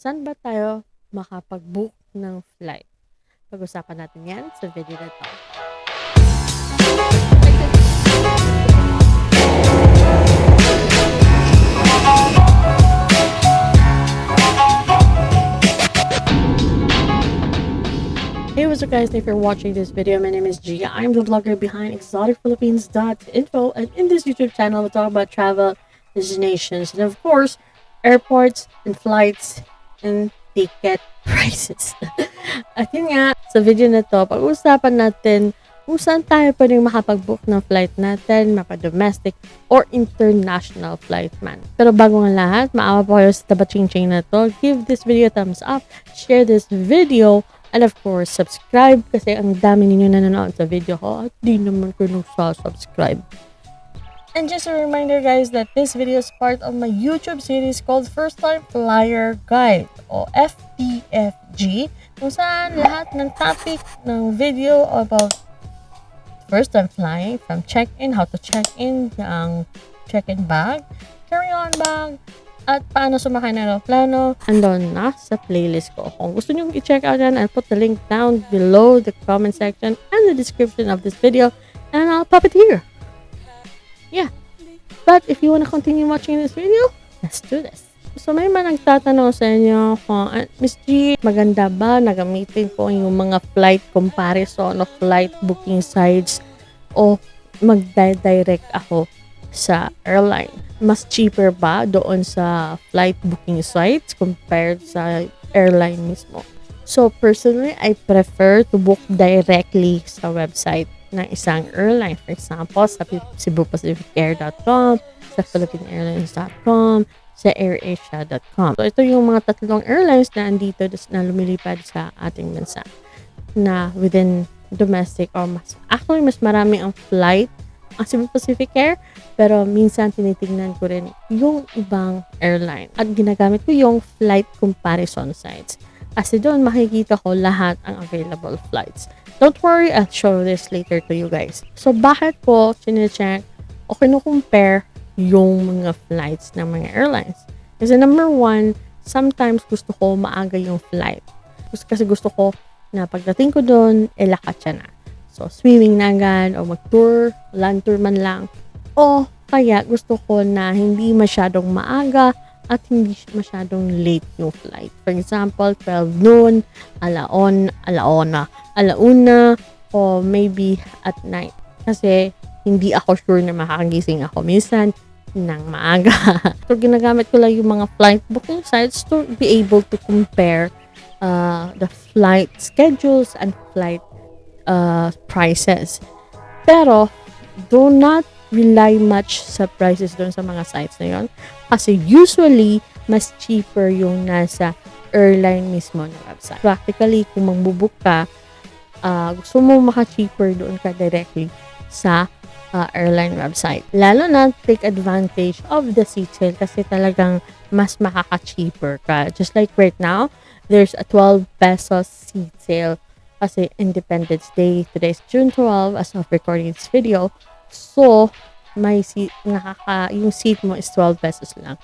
Saan ba tayo makapag-book ng flight? Pag-usapan natin yan sa video na to. Hey, what's up guys? Thank you for watching this video. My name is Gia. I'm the vlogger behind exoticphilippines.info, and in this YouTube channel we talk about travel, destinations, and of course, airports and flights and ticket prices. At yun nga, sa video na to, pag-uusapan natin kung saan tayo pwedeng makapag-book ng flight natin, mapa-domestic or international flight man. Pero bago nga lahat, maawa po kayo sa tabaching-ching na to. Give this video a thumbs up, share this video, and of course, subscribe kasi ang dami ninyo nanonood sa video ko at di naman ko subscribe. And just a reminder guys that this video is part of my YouTube series called First Time Flyer Guide o FPFG, kung saan lahat ng topic ng video about first time flying, from check-in, how to check-in, ang check-in bag, carry-on bag, at paano sumakay ng aeroplano, andun na sa playlist ko. Kung gusto nyo i-check out yan, I'll put the link down below the comment section and the description of this video, and I'll pop it here. Yeah. But if you wanna continue watching this video, let's do this. So may mga nagtatanong sa inyo kung, Miss G, maganda ba nagamitin ko yung mga flight comparison o flight booking sites o mag-direct ako sa airline? Mas cheaper ba doon sa flight booking sites compared sa airline mismo? So personally, I prefer to book directly sa website ng isang airline. For example, sa cebupacificair.com, sa philippineairlines.com, sa airasia.com. So ito yung mga tatlong airlines na andito na lumilipad sa ating bansa na within domestic or mas marami ang flight ang Cebu Pacific Air, pero minsan tinitingnan ko rin yung ibang airline at ginagamit ko yung flight comparison sites kasi doon makikita ko lahat ang available flights. Don't worry, I'll show this later to you guys. So bakit ko chinecheck o kinukumpare yung mga flights ng mga airlines? Kasi number one, sometimes gusto ko maaga yung flight. Kasi gusto ko na pagdating ko doon, lakat siya na. So, swimming na agad o mag-tour, land tour man lang. O kaya gusto ko na hindi masyadong maaga at hindi masyadong late yung flight. For example, 12 noon, alauna, o maybe at night. Kasi hindi ako sure na makakagising ako minsan ng maaga. So, ginagamit ko lang yung mga flight booking sites to be able to compare the flight schedules and flight prices. Pero, do not rely much sa prices doon sa mga sites na yon. Kasi usually, mas cheaper yung nasa airline mismo na website. Practically, kung magbubook ka, gusto mo maka-cheaper doon ka directly sa airline website. Lalo na, take advantage of the seat sale kasi talagang mas makaka-cheaper ka. Just like right now, there's a 12 pesos seat sale kasi Independence Day. Today's June 12 as of recording this video. So, may seat, yung seat mo is 12 pesos lang.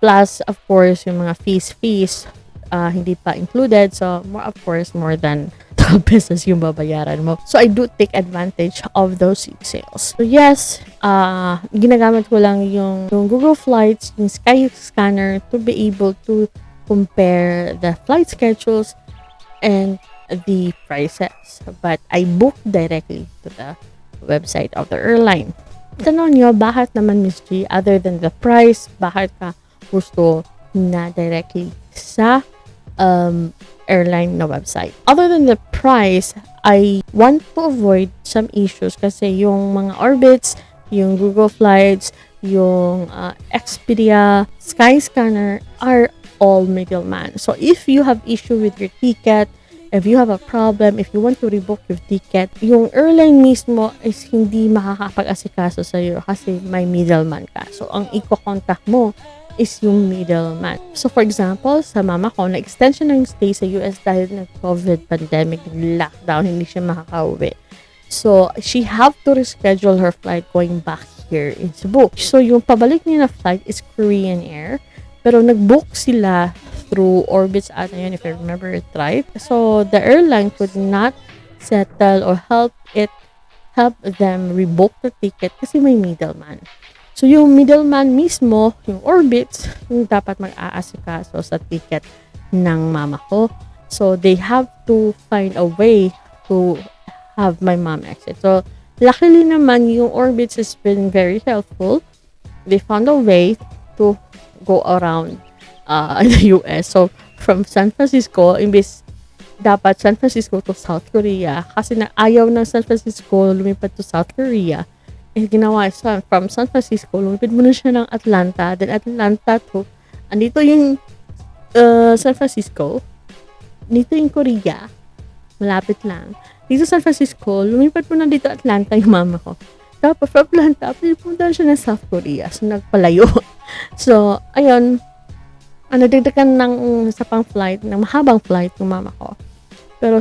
Plus, of course, yung mga fees, hindi pa included. So, more than 12 pesos yung babayaran mo. So, I do take advantage of those seat sales. So, yes, ginagamit ko lang yung Google Flights, yung Sky Scanner to be able to compare the flight schedules and the prices, but I book directly to the website of the airline. Tanong nyo, bakit naman Miss G, other than the price, bakit ka gusto na directly sa airline na website? Other than the price, I want to avoid some issues kasi yung mga Orbits, yung Google Flights, yung Expedia, Skyscanner are all middleman. So if you have issue with your ticket, if you have a problem, if you want to rebook your ticket, yung airline mismo is hindi makakapag-asikaso sa iyo kasi may middleman ka. So, ang i-contact mo is yung middleman. So, for example, sa mama ko, na-extension ng stay sa US dahil ng COVID pandemic, lockdown, hindi siya makakauwi. So, she have to reschedule her flight going back here in Cebu. So, yung pabalik niya na flight is Korean Air. Pero nag-book sila through orbits ata yun, if I remember it right. So the airline could not settle or help them rebook the ticket kasi may middleman. So yung middleman mismo, yung orbits, yung dapat mag-aasikaso sa ticket ng mama ko. So they have to find a way to have my mom exit. So luckily naman yung orbits has been very helpful. They found a way to go around the US. So from San Francisco, imbis dapat San Francisco to South Korea, kasi na ayaw ng San Francisco lumipad to South Korea, eh ginawa from San Francisco, lumipad muna siya ng Atlanta, then Atlanta to, andito yung San Francisco, dito yung Korea, malapit lang. Dito San Francisco, lumipad po na dito Atlanta yung mama ko. Tapos from Atlanta, pumunta siya ng South Korea, so nagpalayo. So, ayun, nadagdagan ng sa pang flight, ng mahabang flight ng mama ko. Pero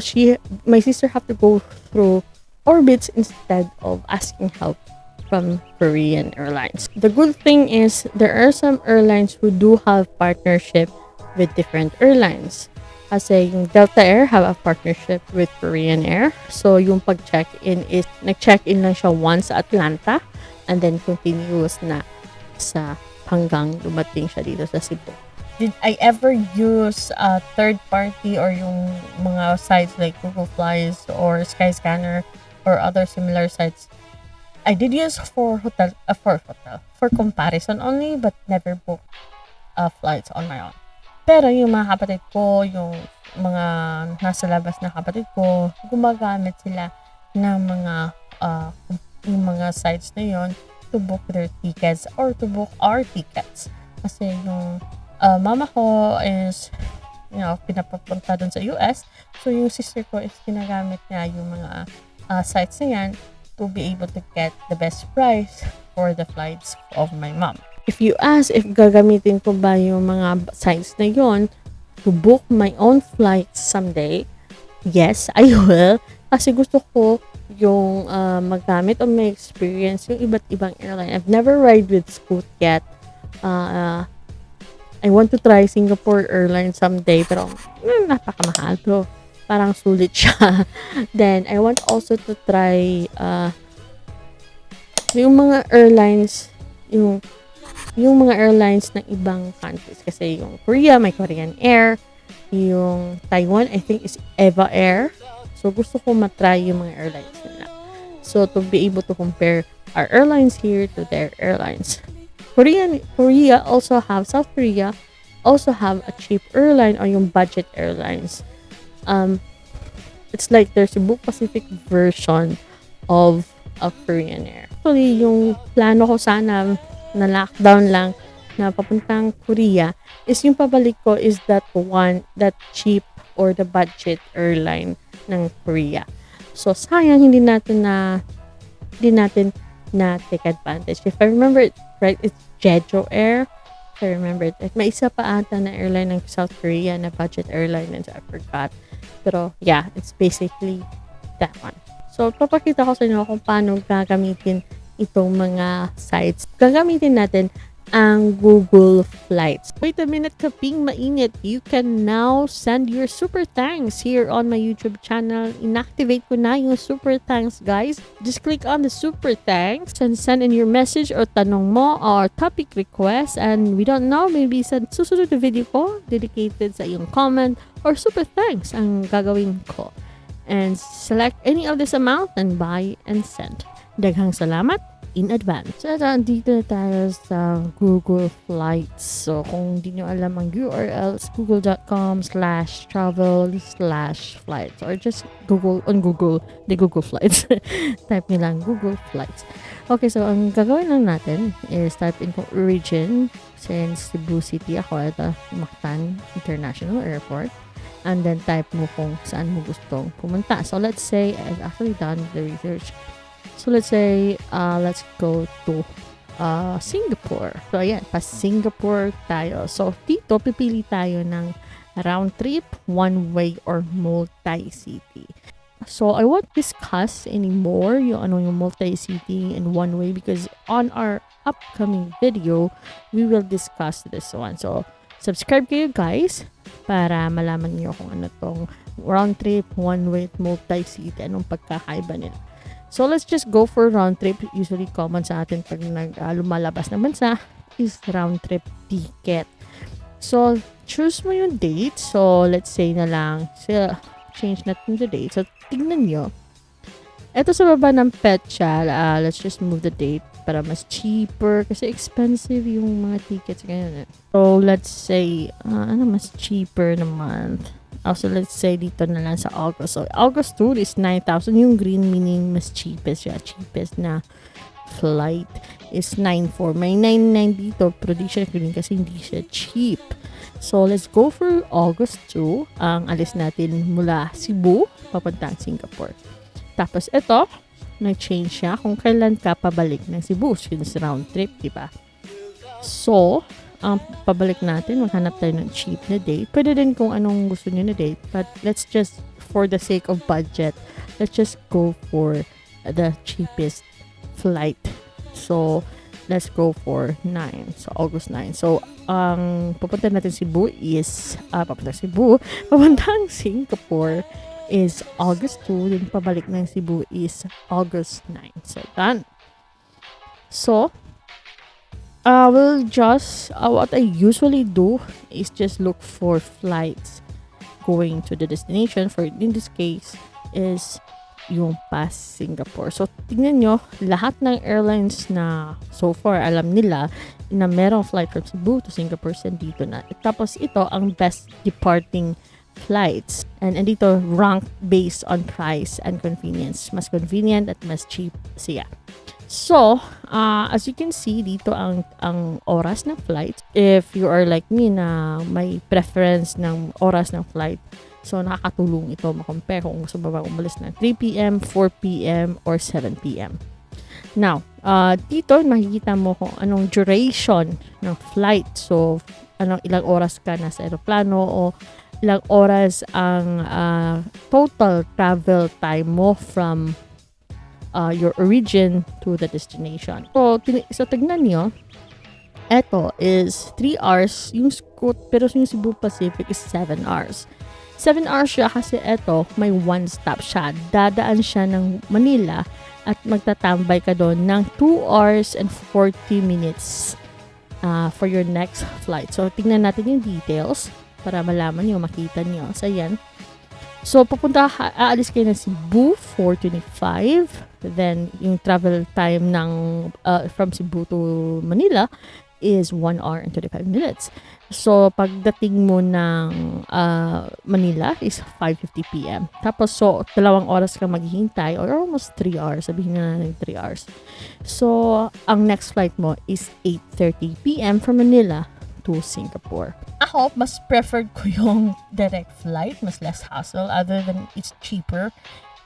my sister have to go through orbits instead of asking help from Korean Airlines. The good thing is there are some airlines who do have partnership with different airlines. Kasi yung Delta Air have a partnership with Korean Air. So yung pag-check-in is, nag-check-in lang siya once sa Atlanta and then continuous na sa hanggang dumating siya dito sa Cebu. Did I ever use a third party or yung mga sites like Google Flies or Skyscanner or other similar sites? I did use for comparison only, but never booked flights on my own. Pero yung mga kapatid ko, yung mga nasa labas na kapatid ko, gumagamit sila ng yung mga sites na yon to book their tickets or to book our tickets. Kasi yung mama ko is, pinapapunta dun sa US. So, yung sister ko is ginagamit niya yung mga sites na yan to be able to get the best price for the flights of my mom. If you ask if gagamitin ko ba yung mga sites na yon to book my own flights someday, yes, I will. Kasi gusto ko yung magamit o may experience yung iba't ibang airline. I've never ride with Scoot yet. I want to try Singapore Airlines someday, pero napakamahal, pero parang sulit siya. Then, I want also to try yung mga airlines, yung mga airlines ng ibang countries. Kasi yung Korea, may Korean Air. Yung Taiwan, I think, is Eva Air. So, gusto ko matry yung mga airlines nila. So, to be able to compare our airlines here to their airlines. South Korea also have a cheap airline or yung budget airlines. It's like their Cebu Pacific version of a Korean Air. Actually, yung plano ko sana na lockdown lang na papuntang Korea is yung pabalik ko is that cheap or the budget airline ng Korea. So, sayang hindi natin na take advantage. If I remember it right, it's Jeju Air. If I remember it. May isa pa ata na airline ng South Korea na budget airline and I forgot. Pero yeah, it's basically that one. So, papakita ko sa inyo kung paano gagamitin itong mga sites. Gagamitin natin ang Google Flights. Wait a minute, kaping mainit. You can now send your super thanks here on my YouTube channel. Inactivate ko na yung super thanks, guys. Just click on the super thanks and send in your message or tanong mo or topic request. And we don't know, maybe sa susunod na video ko, dedicated sa iyong comment or super thanks ang gagawin ko. And select any of this amount and buy and send. Daghang salamat in advance. So, dito na tayo sa Google Flights. So, kung hindi nyo alam ang URL, google.com/travel/flights or just Google the Google Flights. Type nyo lang Google Flights. Okay, so ang gagawin lang natin is type in kung origin since Cebu City ako at Mactan International Airport. And then type mo kung saan mo gustong pumunta. So, let's say, I've actually done the research. So, let's say, let's go to Singapore. So, ayan, pa-Singapore tayo. So, dito, pipili tayo ng round trip, one-way, or multi-city. So, I won't discuss anymore yung multi-city and one-way because on our upcoming video, we will discuss this one. So, subscribe kayo guys para malaman niyo kung ano tong round trip, one way, multi-city, anong pagkakaiba nila. So let's just go for round trip. Usually common sa atin pag lumalabas ng bansa is round trip ticket. So choose mo yung date. So let's say na lang, so, change natin the date. So tingnan nyo. Ito sa baba ng petsa, let's just move the date para mas cheaper kasi expensive yung mga tickets ngayon. So let's say, mas cheaper naman. Also, let's say dito na lang sa August. So, August 2 is 9,000. Yung green meaning mas cheapest siya. Cheapest na flight is 9,400. May 9,900 dito, pero di siya green kasi hindi siya cheap. So, let's go for August 2. Ang alis natin mula Cebu, papuntang Singapore. Tapos, ito, nag-change siya kung kailan ka pabalik ng Cebu. Since round trip, diba? So, pabalik natin, maghanap tayo ng cheap na date. Pwede din kung anong gusto niyo na date. But let's just, for the sake of budget, let's just go for the cheapest flight. So, let's go for 9. So, August 9. So, ang pupunta natin Cebu is, papuntang Singapore is August 2. Then, pabalik ng Cebu is August 9. So, done. So, what I usually do is just look for flights going to the destination. For in this case is yung past Singapore. So, tingnan nyo, lahat ng airlines na so far alam nila na merong flight from Cebu to Singapore, dito na. Tapos ito ang best departing flights. And dito, rank based on price and convenience. Mas convenient at mas cheap siya. So, as you can see, dito ang oras ng flight. If you are like me na may preference ng oras ng flight, so nakakatulong ito makompare kung gusto ba umalis ng 3 p.m., 4 p.m., or 7 p.m. Now, dito makikita mo kung anong duration ng flight. So, ilang oras ka nasa aeroplano o ilang oras ang total travel time mo from your origin to the destination. So, tignan nyo, eto is 3 hours yung Scoot, pero yung Cebu Pacific is 7 hours. 7 hours siya kasi eto, may one stop siya. Dadaan siya ng Manila at magtatambay ka doon ng 2 hours and 40 minutes for your next flight. So, tingnan natin yung details para malaman nyo, makita nyo. So, yan. So, aalis kayo ng Cebu, 4:25. Then, yung travel time ng from Cebu to Manila is 1 hour and 25 minutes. So, pagdating mo ng Manila is 5:50 p.m. Tapos, so, 2 oras ka maghihintay or almost 3 hours. Sabihin na natin 3 hours. So, ang next flight mo is 8:30 p.m. from Manila to Singapore. Ako, mas preferred ko yung direct flight. Mas less hassle. Other than it's cheaper,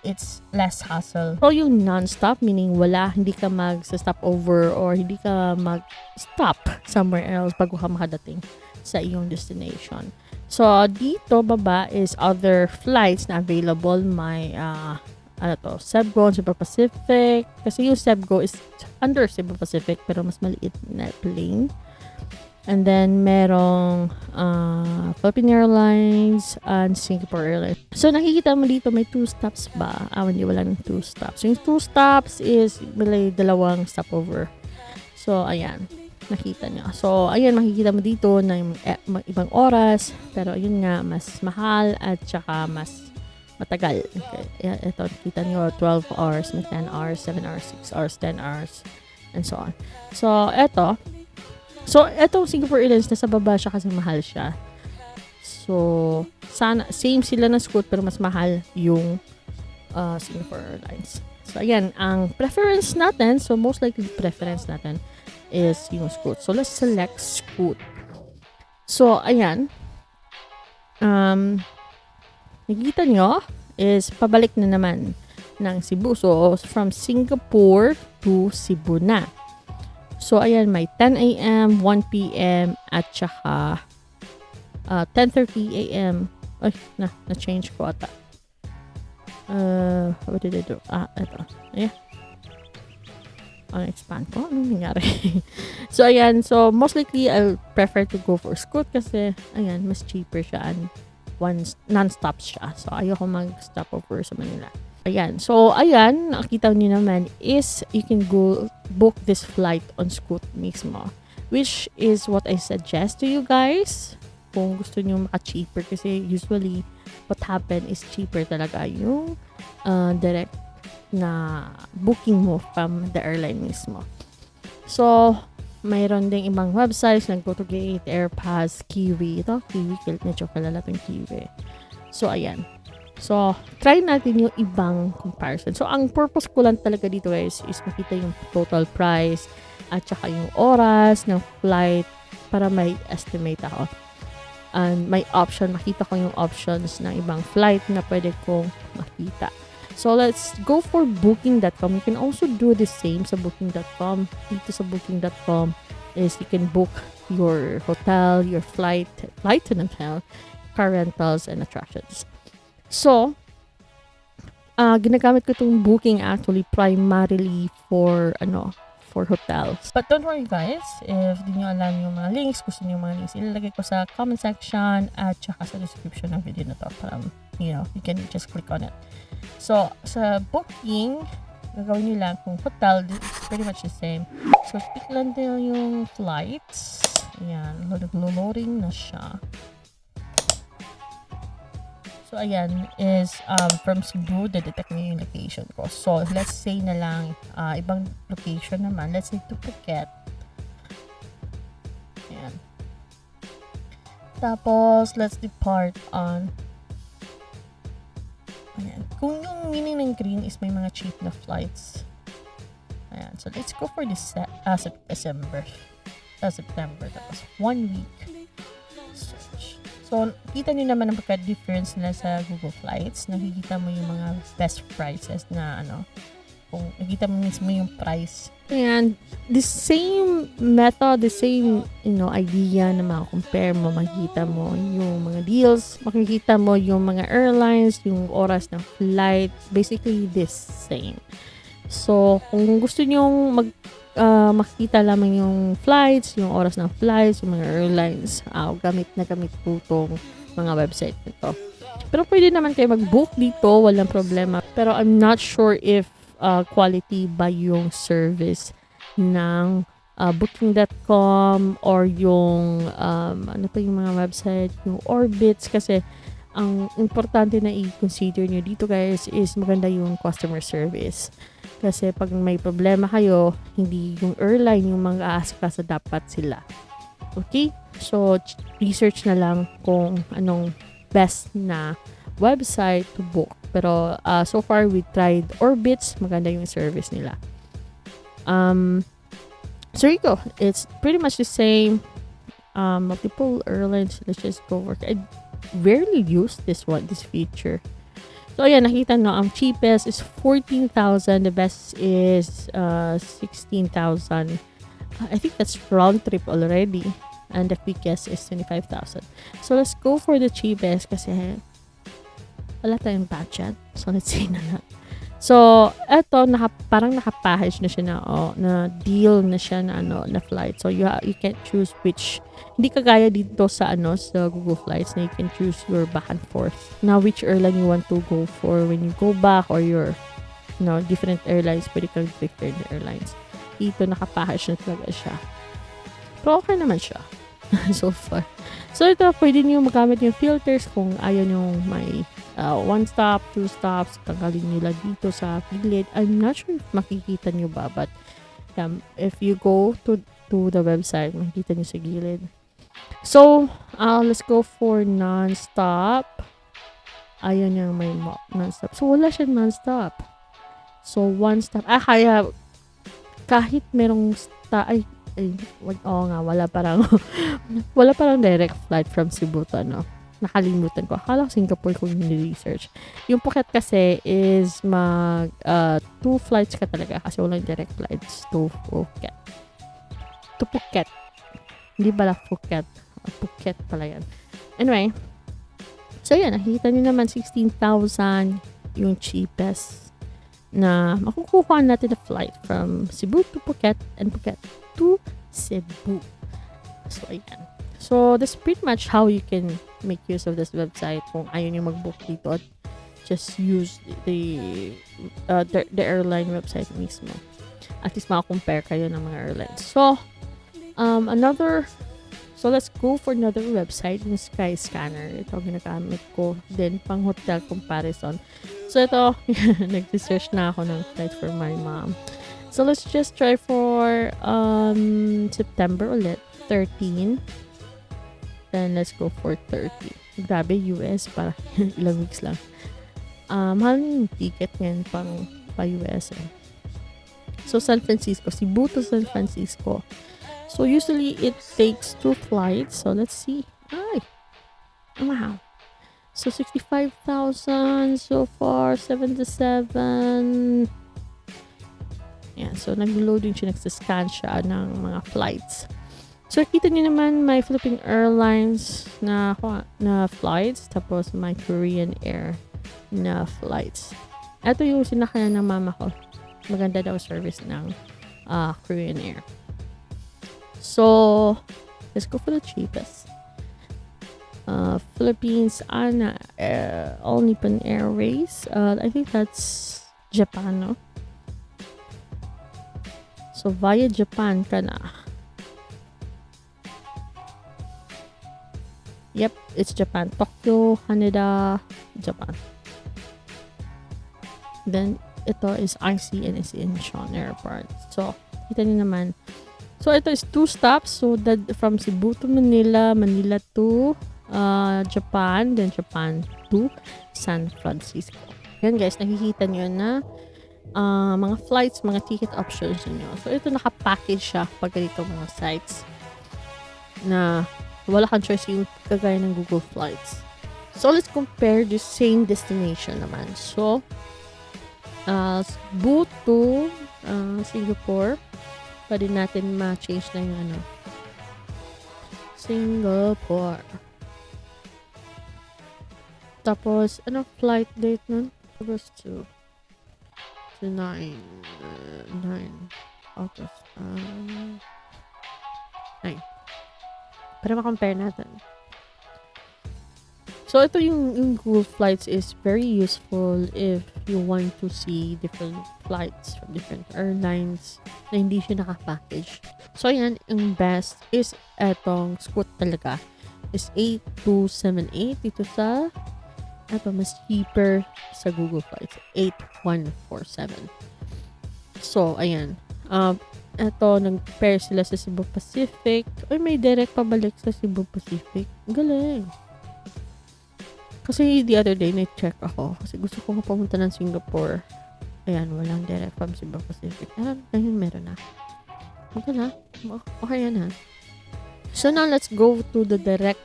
it's less hassle. So, yung non-stop, meaning hindi ka mag-stop over or hindi ka mag-stop somewhere else bago ka makadating sa iyong destination. So, dito, baba is other flights na available. May, Cebgo, Cebu Pacific. Kasi yung Cebgo is under Cebu Pacific pero mas maliit na plane. And then, merong Philippine Airlines and Singapore Airlines. So, nakikita mo dito, may 2 stops ba? Hindi, wala ng 2 stops. Yung 2 stops is may 2 stopover. So, ayan. Nakita nyo. So, ayan, makikita mo dito na yung ibang oras. Pero, ayun nga, mas mahal at saka mas matagal. Okay. Ito, nakita nyo, 12 hours, may 10 hours, 7 hours, 6 hours, 10 hours, and so on. So, etong Singapore Airlines, nasa baba siya kasi mahal siya. So, same sila na Scoot pero mas mahal yung Singapore Airlines. So, ayan, ang preference natin, so most likely preference natin is yung Scoot. So, let's select Scoot. So, ayan. Nakikita nyo is pabalik na naman ng Cebu. So, from Singapore to Cebu na. So, ayan, may 10 a.m., 1 p.m., at saka 10:30 a.m. Ay, na-change ko ata. What did I do? Ito. Ayan. expand ko. Anong nangyari? So, ayan. So, most likely, I'll prefer to go for Scoot kasi, ayan, mas cheaper siya and non-stop siya. So, ayoko mag-stop over sa Manila. Ayan. So, ayan, nakita niyo naman is you can go book this flight on Scoot mismo. Which is what I suggest to you guys. Kung gusto niyo maka-cheaper kasi usually what happen is cheaper talaga yung direct na booking mo from the airline mismo. So, mayroon ding ibang websites, Nag-Go-To-Gate, Airpass, Kiwi. Ito, Kiwi, medyo kalala itong Kiwi. So, ayan. So, try natin yung ibang comparison. So, ang purpose ko lang talaga dito guys is makita yung total price at saka yung oras ng flight para may estimate ako. And may option, makita ko yung options ng ibang flight na pwede kong makita. So, let's go for booking.com. You can also do the same sa booking.com. Dito sa booking.com is you can book your hotel, your flight and hotel, car rentals, and attractions. So, ginagamit ko itong booking actually primarily for hotels. But don't worry guys, if di nyo alam yung mga links, gusto nyo yung mga links, ilalagay ko sa comment section at saka sa description ng video na to para, you can just click on it. So, sa booking, gagawin nyo lang kung hotel, it's pretty much the same. So, click lang din yung flights. Ayan, loading na siya. So, ayan, is from Cebu, detect niya yung location ko. So, let's say na lang, ibang location naman. Let's say to Phuket. Ayan. Tapos, let's depart on, ayan. Kung yung meaning ng green is may mga cheap na flights. Ayan. So, let's go for this September. Tapos, 1 week. Search. So, kita nyo naman ang pagka-difference nila sa Google Flights. Nakikita mo yung mga best prices na kung nakita mo mismo yung price. And the same method, the same, idea na makakompare mo, makikita mo yung mga deals, makikita mo yung mga airlines, yung oras ng flight, basically the same. So, kung gusto nyo makikita lamang yung flights, yung oras ng flights, yung mga airlines, gamit po itong mga website nito. Pero pwede naman kayo mag-book dito, walang problema. Pero I'm not sure if quality ba yung service ng booking.com or yung ano pa yung mga website, yung Orbitz, kasi ang importante na i-consider nyo dito guys is maganda yung customer service. Kasi pag may problema kayo, hindi yung airline yung mag-aasikaso, dapat sila. Okay? So, research na lang kung anong best na website to book. Pero, so far, we tried Orbitz. Maganda yung service nila. So, here you go. It's pretty much the same. Multiple airlines. Let's just go work. I rarely use this feature. So, ayan, nakita nyo, ang cheapest is 14,000. The best is 16,000. I think that's round trip already. And the FAQS is 25,000. So, let's go for the cheapest kasi wala tayong budget. So, let's see na lang. So, eto, parang naka-package na siya na deal na siya na flight. So, you can choose which. Hindi kagaya dito sa sa Google Flights na you can choose your back and forth. Now, which airline you want to go for when you go back or your, different airlines. Pwede kang prefer the airlines. Dito, naka-package na talaga siya. Pero okay naman siya. So far. So, ito, pwede niyo magamit yung filters kung ayaw nyo may 1 stop, 2 stops, tanggalin nyo lang dito sa gilid. I'm not sure if makikita nyo ba, but if you go to the website, makikita nyo sa gilid. So, let's go for non-stop. Ayaw niya may non-stop. So, wala siya non-stop. So, 1 stop. Kaya, kahit merong wala parang direct flight from Cebu to, nakalimutan ko. Akala ko Singapore kung ni-research. Yung Phuket kasi is 2 flights ka talaga kasi walang direct flights to Phuket. To Phuket. Hindi pala Phuket. Phuket pala yan. Anyway. So, yan. Nakikita nyo naman 16,000 yung cheapest. na makukuha natin na flight from Cebu to Phuket and Phuket to Cebu. So, ayan. So, that's pretty much how you can make use of this website kung ayaw nyo mag-book dito at just use the airline website mismo. At least makakompare kayo ng mga airlines. So, let's go for another website, yung Skyscanner. Ito ginagamit ko din pang hotel comparison. So, ito, nag-research na ako ng flight for my mom. So, let's just try for September ulit, 13. Then, let's go for 30. Grabe, US, para ilang weeks lang. Mahal yung ticket ngayon pang pa-US. So, San Francisco. Cebu to San Francisco. So, usually, it takes 2 flights. So, let's see. Ay! Wow. So, 65,000 so far. 77. Yeah, so, nag-loading siya. Nagsascan siya ng mga flights. So, kita niyo naman may Philippine Airlines na flights. Tapos, may Korean Air na flights. Ito yung sinakayan ng mama ko. Maganda daw service ng Korean Air. So, let's go for the cheapest. Philippines All Nippon Airways. I think that's Japan, no? So, via Japan ka na. Yep, it's Japan. Tokyo, Haneda, Japan. Then, ito is IC and is in Incheon Airport. So, kita niyo naman. So, ito is 2 stops. So, from Cebu to Manila, Manila to Japan, then Japan to San Francisco. Yan guys, nakikita niyo na mga flights, mga ticket options niyo. So, ito nakapackage siya pag ganito mga sites na wala kang choice yung kagaya ng Google Flights. So, let's compare the same destination naman. So, Cebu to Singapore. Pwede natin ma-change na yung Singapore. Tapos, flight date nun? August 2 to 9 August 9. Para ma-compare natin. So, ito yung Google Flights is very useful if you want to see different flights from different airlines na hindi siya naka-package. So, yan, yung best is etong Scoot talaga. Is 8278 dito sa mas cheaper sa Google Flights. 8147. So, ayan. Ito, nag-pair sila sa Cebu Pacific. Ay, may direct pabalik sa Cebu Pacific. Galing. Kasi the other day, na-check ako. Kasi gusto ko pumunta ng Singapore. Ayan, walang direct from Cebu Pacific. Ayun, meron na. Okay na. Okay yan ha. So now, let's go to the direct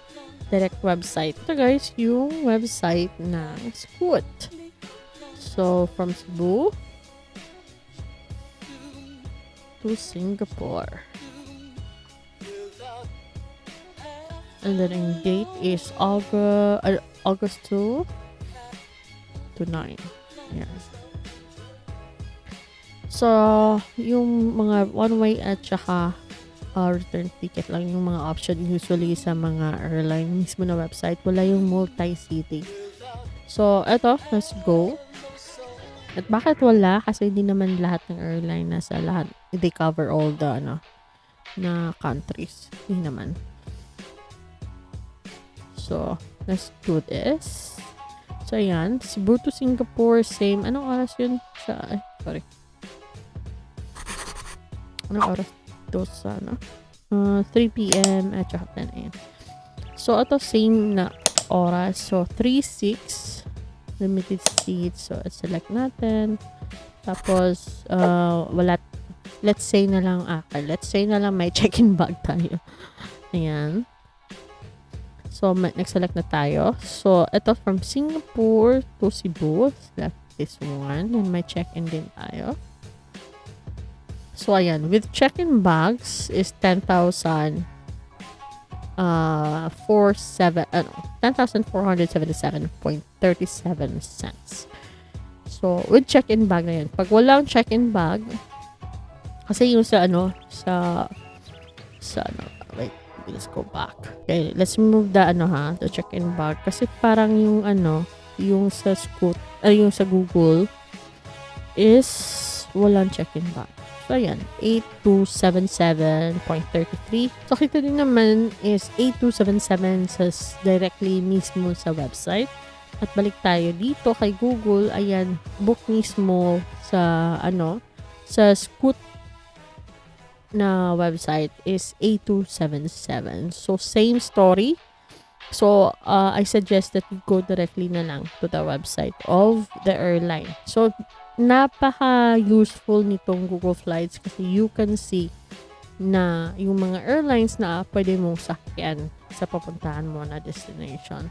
website. Ito guys, yung website ng Scoot. So, from Cebu to Singapore. And then yung date is August 2 to 9. Yes. So, yung mga one-way at saka return ticket lang yung mga option usually sa mga airline mismo na website. Wala yung multi-city. So, eto, let's go. At bakit wala? Kasi hindi naman lahat ng airline nasa lahat. They cover all the na countries. Hindi naman. So, let's do this. So, ayan. Cebu to Singapore, same. Anong oras yun? Sorry. Anong oras to sa 3 p.m. at 10 a.m. So, ito same na oras. So, 3-6. Limited seats. So, select natin. Tapos, wala. Let's say na lang may check-in bag tayo. Ayan. So, nag-select na tayo. So, ito from Singapore to Cebu. Select this one. And may check-in din tayo. So, ayan. With check-in bags is 10,477 10,477.37 cents. So, So, with check-in bag na yan. Pag walang check-in bag, kasi yung sa wait, let's go back. Okay, let's move the check-in bag. Kasi parang yung sa yung sa Google is walang check-in bag. So, ayan, 8277.33. So, kita din naman is 8277 says directly mismo sa website. At balik tayo dito kay Google. Ayan, book mismo sa sa Scoot na website is 8277. So, same story. So, I suggest that you go directly na lang to the website of the airline. So, napaka-useful nitong Google Flights kasi you can see na yung mga airlines na pwede mong sakyan sa papuntahan mo na destination.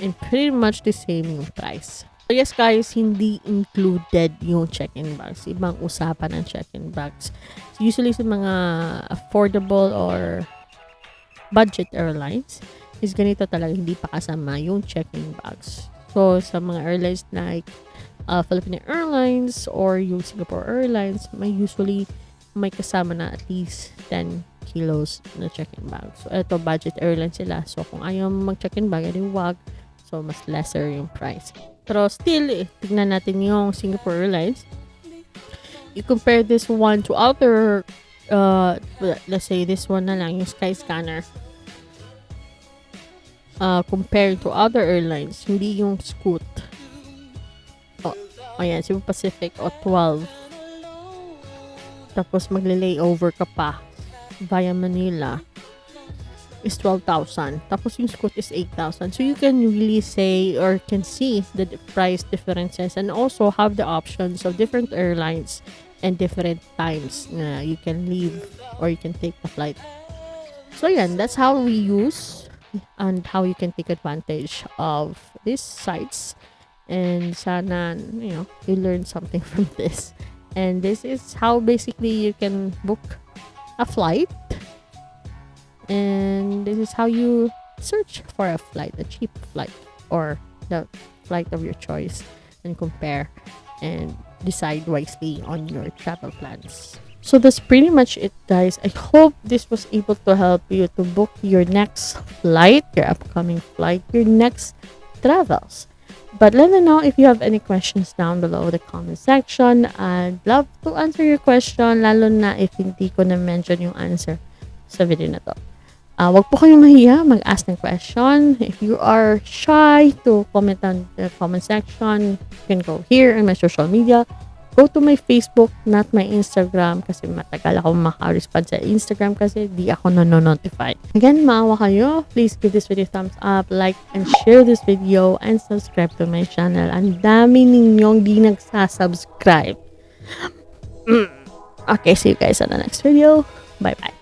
And pretty much the same yung price. So yes guys, hindi included yung check-in bags. Ibang usapan ng check-in bags. So usually sa mga affordable or budget airlines, is ganito talaga, hindi pa kasama yung check-in bags. So sa mga airlines like Philippine Airlines or yung Singapore Airlines, usually may kasama na at least 10 kilos na check-in bag. So, ito, budget airline sila. So, kung ayaw mag-check-in bag, edi wag. So, mas lesser yung price. Pero still, tignan natin yung Singapore Airlines. You compare this one to other, let's say this one na lang, yung Skyscanner. Compared to other airlines, hindi yung Scoot. Ayan, Cebu Pacific 12. Tapos magle-layover ka pa via Manila is 12,000. Tapos yung Scoot is 8,000. So you can really say or can see the price differences and also have the options of different airlines and different times na you can leave or you can take the flight. So yan, that's how we use and how you can take advantage of these sites. And sana, you learn something from this. And this is how basically you can book a flight. And this is how you search for a flight, a cheap flight, or the flight of your choice, and compare and decide wisely on your travel plans. So that's pretty much it, guys. I hope this was able to help you to book your next flight, your upcoming flight, your next travels. But let me know if you have any questions down below the comment section. I'd love to answer your question, lalo na if hindi ko na-mention yung answer sa video na to. Wag po kayong mahiya mag-ask ng question. If you are shy to comment on the comment section, you can go here on my social media. Go to my Facebook, not my Instagram, kasi matagal ako maka-respond sa Instagram kasi di ako nanonotify. Again, maawa kayo. Please give this video a thumbs up, like, and share this video, and subscribe to my channel. Ang dami ninyong di nagsasubscribe. Okay, see you guys on the next video. Bye-bye.